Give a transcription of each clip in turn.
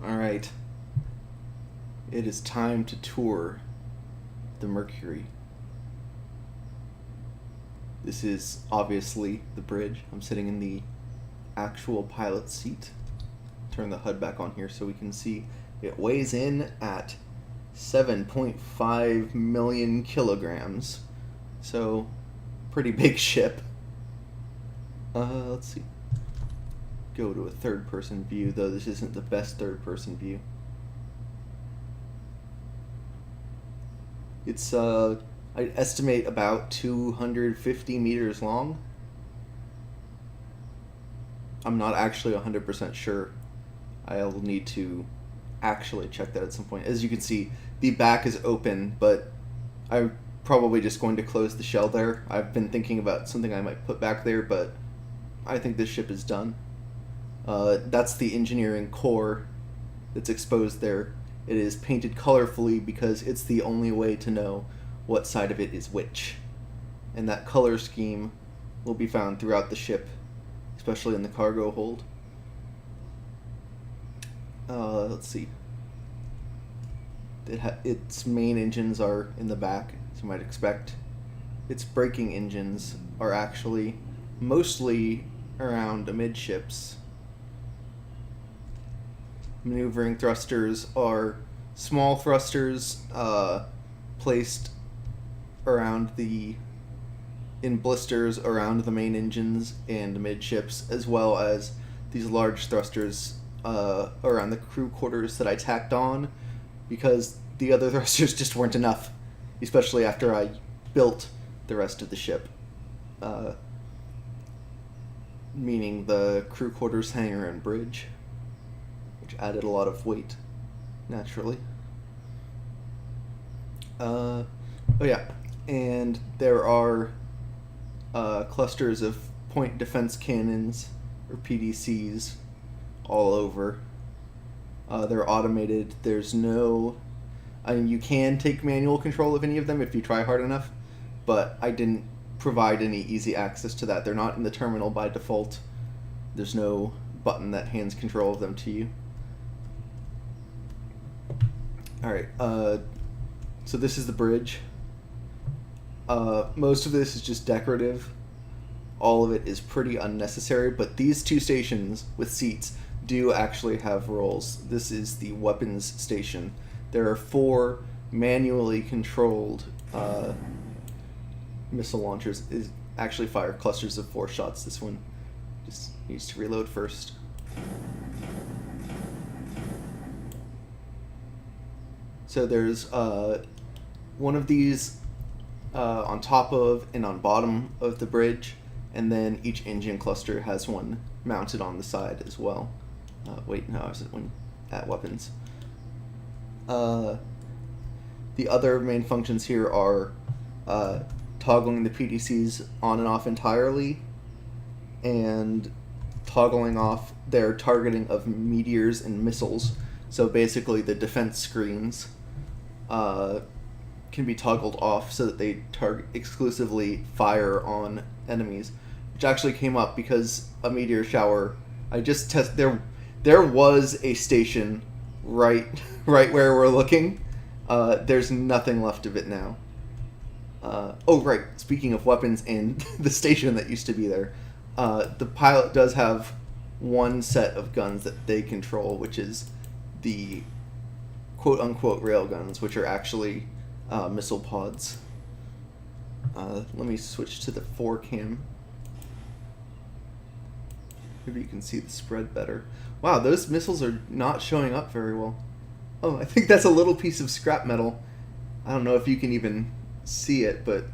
Alright, it is time to tour the Mercury. This is obviously the bridge. I'm sitting in the actual pilot seat. Turn the HUD back on here so we can see it weighs in at 7.5 million kilograms. So, pretty big ship. Let's see. Go to a third-person view, though this isn't the best third-person view. It's, I estimate about 250 meters long. I'm not actually 100% sure. I'll need to actually check that at some point. As you can see, the back is open, but I'm probably just going to close the shell there. I've been thinking about something I might put back there, but I think this ship is done. That's the engineering core that's exposed there. It is painted colorfully because it's the only way to know what side of it is which. And that color scheme will be found throughout the ship, especially in the cargo hold. Let's see. Its main engines are in the back, as you might expect. Its braking engines are actually mostly around amidships. Maneuvering thrusters are small thrusters placed around in blisters around the main engines and midships, as well as these large thrusters around the crew quarters that I tacked on because the other thrusters just weren't enough, especially after I built the rest of the ship. Meaning the crew quarters, hangar, and bridge, which added a lot of weight, naturally. Oh yeah, and there are clusters of point defense cannons, or PDCs, all over. They're automated. There's no... I mean, you can take manual control of any of them if you try hard enough, but I didn't provide any easy access to that. They're not in the terminal by default. There's no button that hands control of them to you. Alright, so this is the bridge. Most of this is just decorative. All of it is pretty unnecessary, but these two stations with seats do actually have roles. This is the weapons station. There are 4 manually controlled missile launchers. It actually fire clusters of 4 shots. This one just needs to reload first. So there's one of these on top of and on bottom of the bridge, and then each engine cluster has one mounted on the side as well. Wait, no, I was at weapons. The other main functions here are toggling the PDCs on and off entirely, and toggling off their targeting of meteors and missiles. So basically the defense screens can be toggled off so that they exclusively fire on enemies, which actually came up because a meteor shower, I just there was a station right where we're looking. There's nothing left of it now. Oh right, speaking of weapons and the station that used to be there, the pilot does have one set of guns that they control, which is the quote-unquote railguns, which are actually missile pods. Let me switch to the 4cam. Maybe you can see the spread better. Wow, those missiles are not showing up very well. Oh, I think that's a little piece of scrap metal. I don't know if you can even see it, but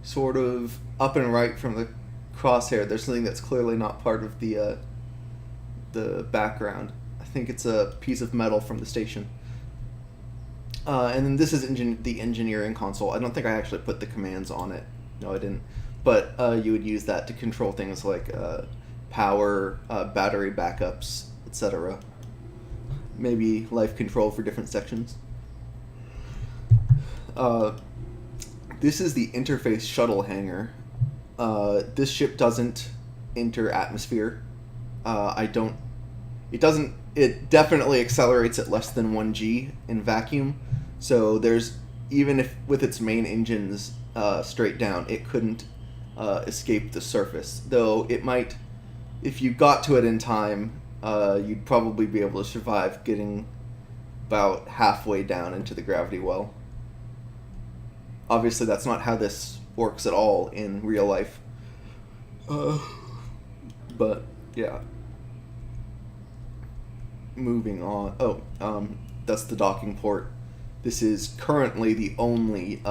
sort of up and right from the crosshair, there's something that's clearly not part of the background. I think it's a piece of metal from the station. And then this is the engineering console. I don't think I actually put the commands on it. No, I didn't. But you would use that to control things like power, battery backups, etc. Maybe life control for different sections. This is the interface shuttle hangar. This ship doesn't enter atmosphere. It it definitely accelerates at less than 1 g in vacuum. So there's, even if with its main engines straight down, it couldn't escape the surface. Though it might, if you got to it in time, you'd probably be able to survive getting about halfway down into the gravity well. Obviously, that's not how this works at all in real life. But, yeah. Moving on. Oh, that's the docking port. This is currently the only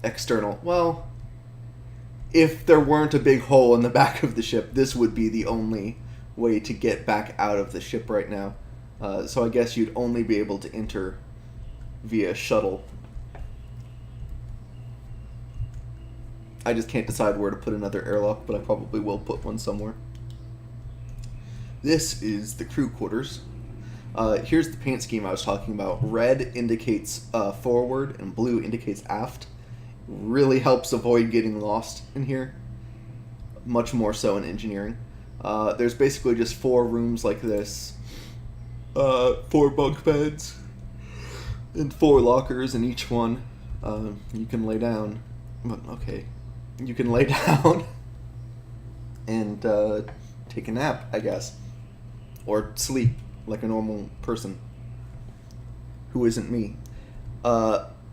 external... Well, if there weren't a big hole in the back of the ship, this would be the only way to get back out of the ship right now. So I guess you'd only be able to enter via shuttle. I just can't decide where to put another airlock, but I probably will put one somewhere. This is the crew quarters. Here's the paint scheme I was talking about. Red indicates forward and blue indicates aft. Really helps avoid getting lost in here. Much more so in engineering. There's basically just 4 rooms like this. 4 bunk beds. And 4 lockers in each one. You can lay down. Okay. You can lay down and take a nap, I guess. Or sleep like a normal person. Who isn't me.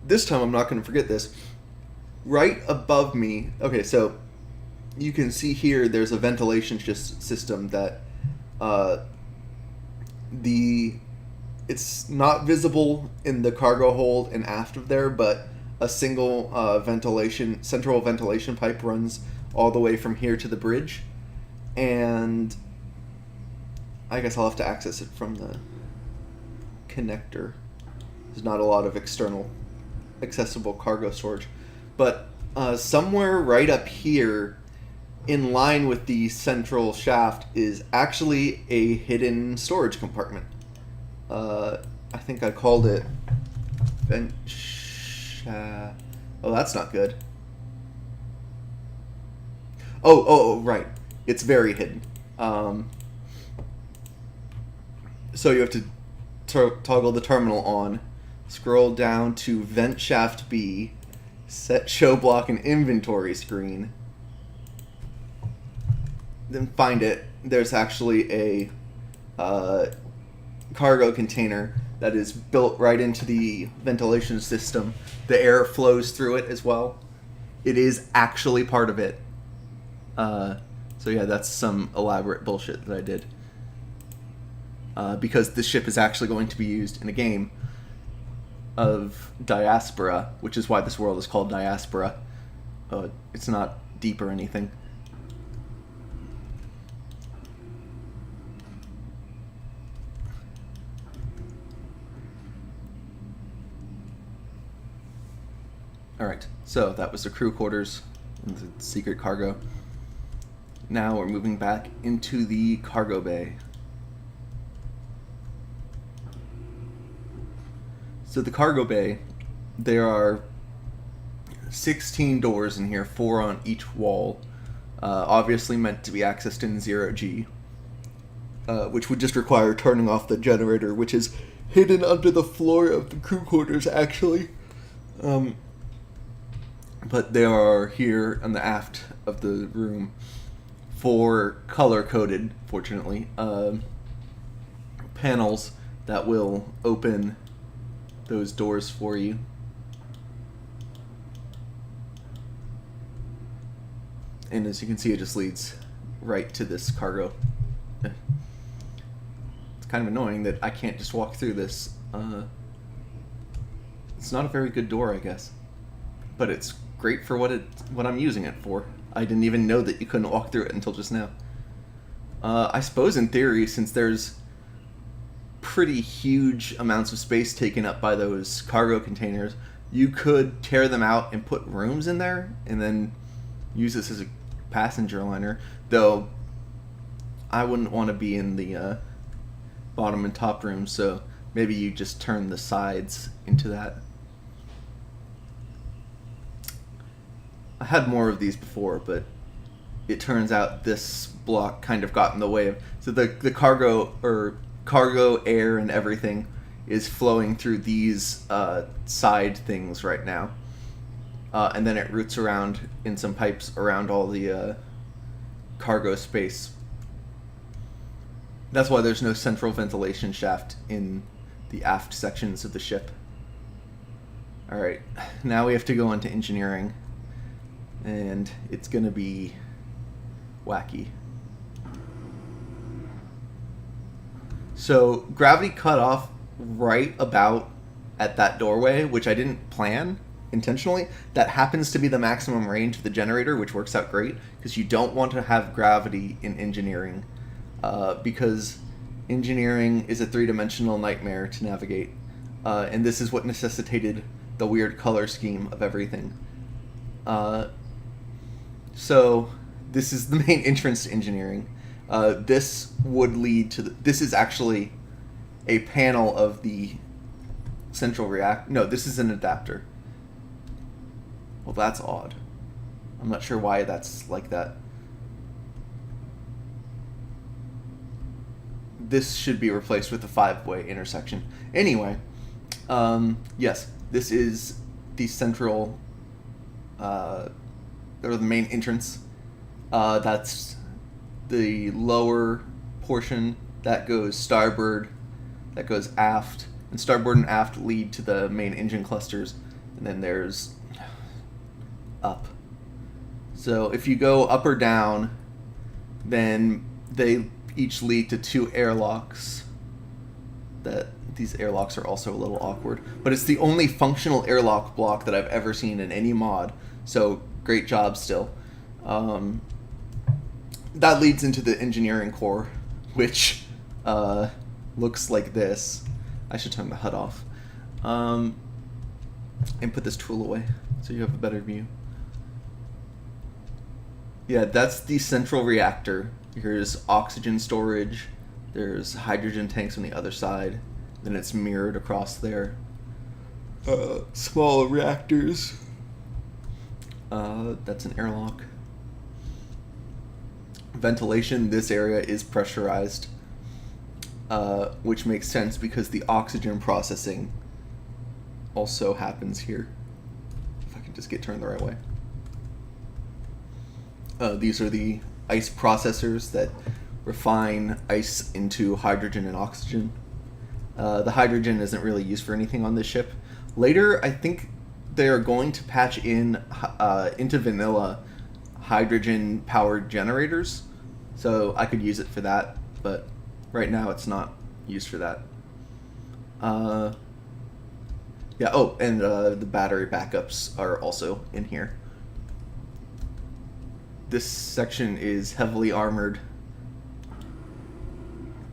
This time I'm not going to forget this. Right above me, okay, so you can see here there's a ventilation system that it's not visible in the cargo hold and aft of there, but a single central ventilation pipe runs all the way from here to the bridge, and I guess I'll have to access it from the connector. There's not a lot of external accessible cargo storage, but somewhere right up here in line with the central shaft is actually a hidden storage compartment. I think I called it oh, that's not good. Oh, right. It's very hidden. So you have to toggle the terminal on, scroll down to Vent Shaft B, set Show Block and Inventory screen, then find it. There's actually a cargo container that is built right into the ventilation system. The air flows through it as well. It is actually part of it. So yeah, that's some elaborate bullshit that I did. Because the ship is actually going to be used in a game of Diaspora, which is why this world is called Diaspora. It's not deep or anything. Alright, so that was the crew quarters and the secret cargo. Now we're moving back into the cargo bay. So the cargo bay, there are 16 doors in here, 4 on each wall, obviously meant to be accessed in 0G, which would just require turning off the generator, which is hidden under the floor of the crew quarters, actually. But they are here on the aft of the room, 4 color-coded, fortunately, panels that will open those doors for you. And as you can see, it just leads right to this cargo. It's kind of annoying that I can't just walk through this. It's not a very good door, I guess. But it's great for what I'm using it for. I didn't even know that you couldn't walk through it until just now. I suppose in theory, since there's pretty huge amounts of space taken up by those cargo containers, you could tear them out and put rooms in there and then use this as a passenger liner, though I wouldn't want to be in the bottom and top rooms, so maybe you just turn the sides into that. I had more of these before, but it turns out this block kind of got in the way of... So the cargo, or cargo, air, and everything is flowing through these side things right now. And then it routes around in some pipes around all the cargo space. That's why there's no central ventilation shaft in the aft sections of the ship. Alright, now we have to go into engineering. And it's gonna be wacky. So, gravity cut off right about at that doorway, which I didn't plan intentionally. That happens to be the maximum range of the generator, which works out great, because you don't want to have gravity in engineering, because engineering is a three-dimensional nightmare to navigate, and this is what necessitated the weird color scheme of everything. So this is the main entrance to engineering. This would lead to this is actually a panel of the central reactor. No, this is an adapter. Well, that's odd. I'm not sure why that's like that. This should be replaced with a 5-way intersection. Anyway, yes, this is the central, or the main entrance. That's the lower portion that goes starboard, that goes aft, and starboard and aft lead to the main engine clusters, and then there's up. So if you go up or down, then they each lead to 2 airlocks. That these airlocks are also a little awkward, but it's the only functional airlock block that I've ever seen in any mod, so great job still. That leads into the engineering core, which looks like this. I should turn the HUD off. And put this tool away so you have a better view. Yeah, that's the central reactor. Here's oxygen storage. There's hydrogen tanks on the other side. Then it's mirrored across there. Small reactors. That's an airlock. Ventilation, this area is pressurized, which makes sense because the oxygen processing also happens here. If I can just get turned the right way. These are the ice processors that refine ice into hydrogen and oxygen. The hydrogen isn't really used for anything on this ship. Later, I think they are going to patch in into vanilla hydrogen-powered generators, so I could use it for that, but right now it's not used for that. Yeah, oh, and the battery backups are also in here. This section is heavily armored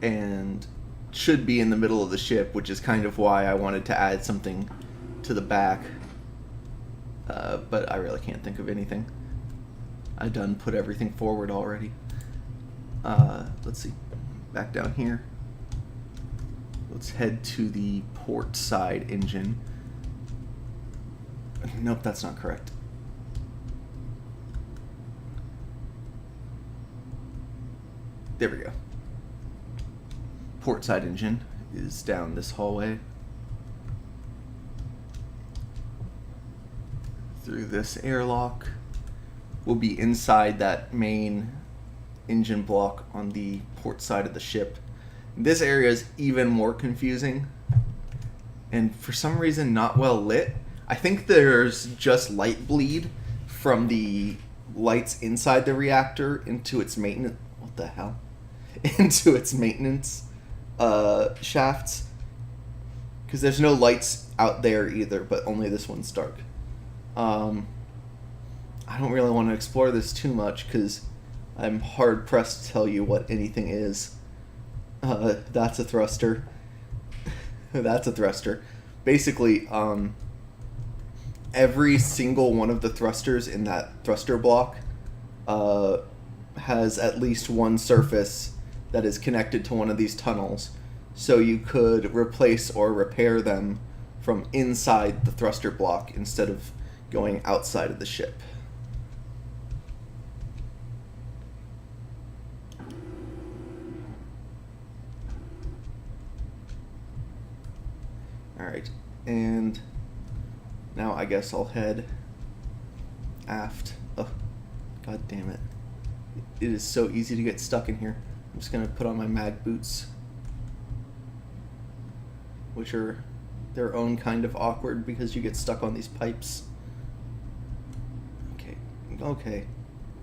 and should be in the middle of the ship, which is kind of why I wanted to add something to the back, but I really can't think of anything. I done put everything forward already. Let's see, back down here. Let's head to the port side engine. Nope, that's not correct. There we go. Port side engine is down this hallway. Through this airlock. We'll be inside that main engine block on the port side of the ship. This area is even more confusing and for some reason not well lit. I think there's just light bleed from the lights inside the reactor into its maintenance. What the hell? Into its maintenance shafts. Because there's no lights out there either, but only this one's dark. I don't really want to explore this too much because I'm hard pressed to tell you what anything is. That's a thruster. That's a thruster. Basically, every single one of the thrusters in that thruster block has at least one surface that is connected to one of these tunnels. So you could replace or repair them from inside the thruster block instead of going outside of the ship. Alright, and now I guess I'll head aft. Oh, god damn it. It is so easy to get stuck in here. I'm just gonna put on my mag boots, which are their own kind of awkward because you get stuck on these pipes. Okay,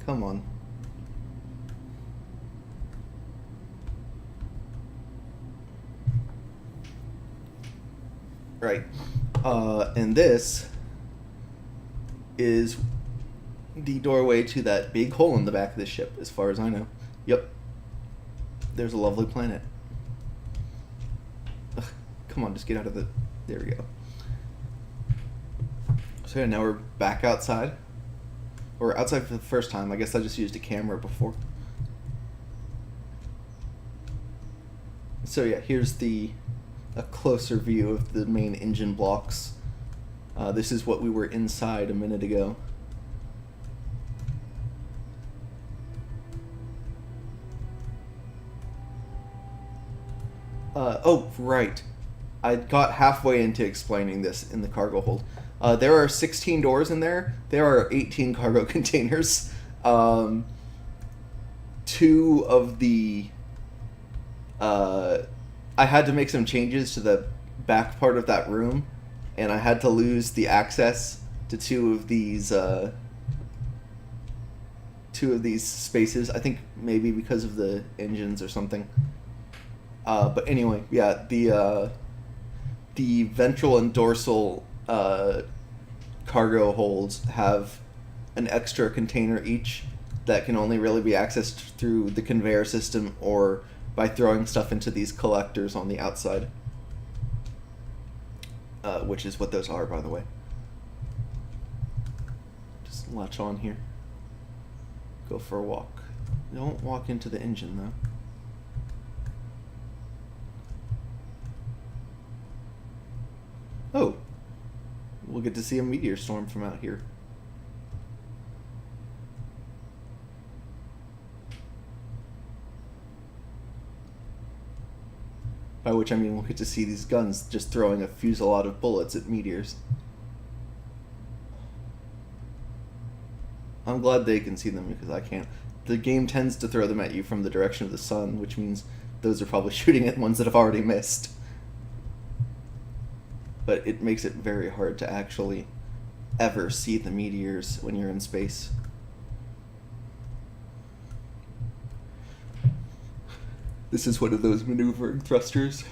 come on. Right. And this is the doorway to that big hole in the back of the ship, as far as I know. Yep. There's a lovely planet. Ugh, come on, just get out of the... There we go. So yeah, now we're back outside. Or outside for the first time. I guess I just used a camera before. So yeah, here's a closer view of the main engine blocks. This is what we were inside a minute ago. Oh, right. I got halfway into explaining this in the cargo hold. There are 16 doors in there. There are 18 cargo containers. Two of the... I had to make some changes to the back part of that room, and I had to lose the access to two of these spaces. I think maybe because of the engines or something. But anyway, yeah, the ventral and dorsal cargo holds have an extra container each that can only really be accessed through the conveyor system or by throwing stuff into these collectors on the outside. Which is what those are, by the way. Just latch on here. Go for a walk. Don't walk into the engine, though. Oh, we'll get to see a meteor storm from out here. By which I mean we'll get to see these guns just throwing a fusillade of bullets at meteors. I'm glad they can see them because I can't. The game tends to throw them at you from the direction of the sun, which means those are probably shooting at ones that have already missed. But it makes it very hard to actually ever see the meteors when you're in space. This is one of those maneuvering thrusters.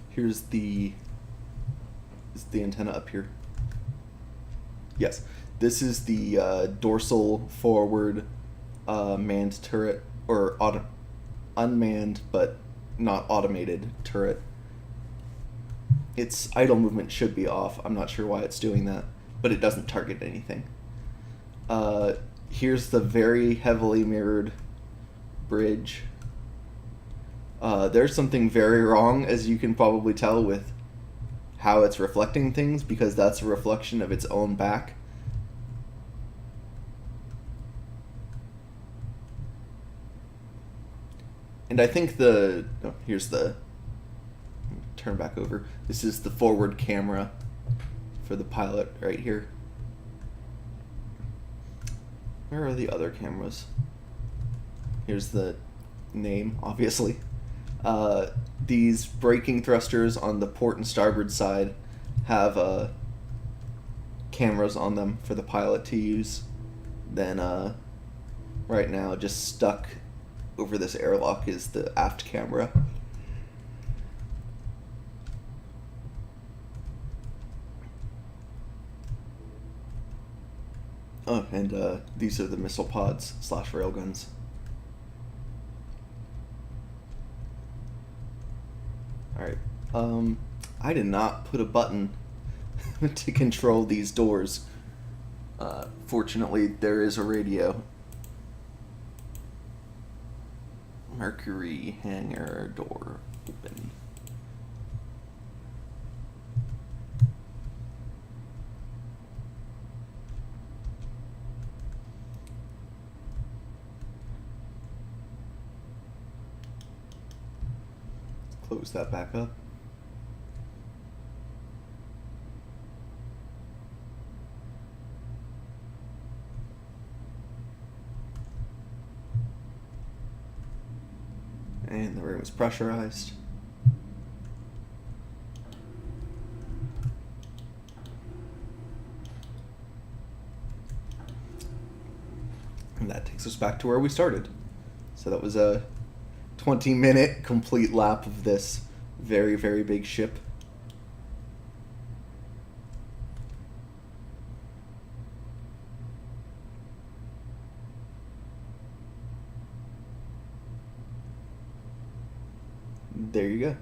Here's the... Is the antenna up here? Yes. This is the dorsal forward manned turret, or unmanned but not automated turret. Its idle movement should be off. I'm not sure why it's doing that, but it doesn't target anything. Here's the very heavily mirrored bridge. There's something very wrong, as you can probably tell, with how it's reflecting things, because that's a reflection of its own back. And I think here's the... Turn back over. This is the forward camera for the pilot right here. Where are the other cameras? Here's the name, obviously. These braking thrusters on the port and starboard side have cameras on them for the pilot to use. Then right now, just stuck over this airlock is the aft camera. Oh, and these are the missile pods / railguns. Alright, I did not put a button to control these doors. Fortunately, there is a radio. Mercury hangar door open. close that back up. And the room is pressurized. And that takes us back to where we started. So that was a 20-minute complete lap of this very, very big ship. There you go.